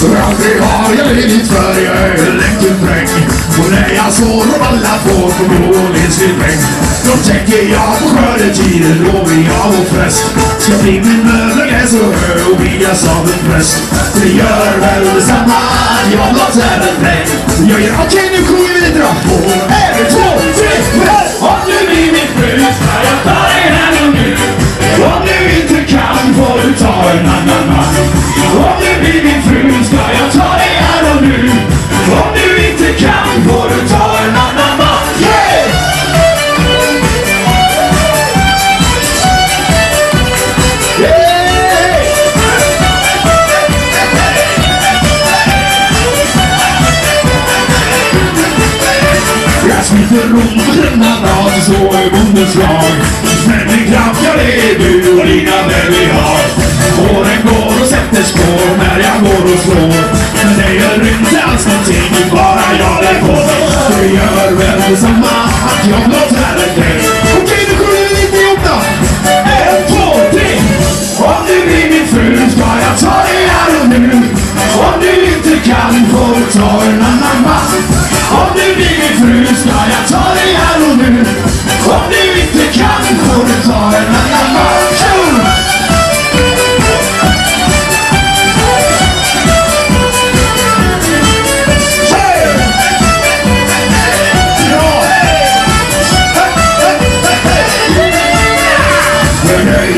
Aldrig har jag lidit för jag är lätt en dräng. Och när jag sår om alla får på blån i sin regn, då tänker jag på skördetiden, lovar jag och fräst. Ska bli min möjlighet så hög och vigas av en präst. Det gör väl detsamma att jag blott är en dräng. Jag gör okej, nu sjunger vi lite då. 1, 2, 3, 4. Om du blir min fru ska jag ta dig här och nu. Om du inte kan får du ta en annan man. Om du blir min fru ska jag ta dig här och nu. Om du inte kan får du ta en annan man. Yeah! Jag smiter runt och lämnar bad så är bondens lag. Men en kraft jag är du och dina vänner vi har. Åren går och sätter spår när jag går och slår. Men det gör inte alls någonting, bara jag är på. Det gör väl detsamma att jag blott är en grej. Okej, nu sjunger vi lite ihop då. 1, 2, 3. Om du blir min fru ska jag ta dig här och nu. Om du inte kan får du ta en annan man. Om du blir min fru ska jag ta dig här och nu. Om du inte kan får du ta en annan man.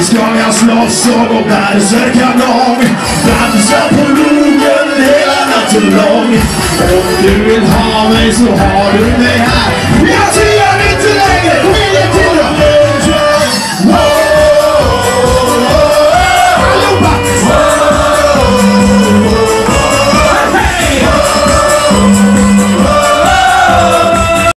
Ska jag slåss och gå bärsärkargång, dansa på logen hela natten lång. Om du vill ha mig så har du mig här.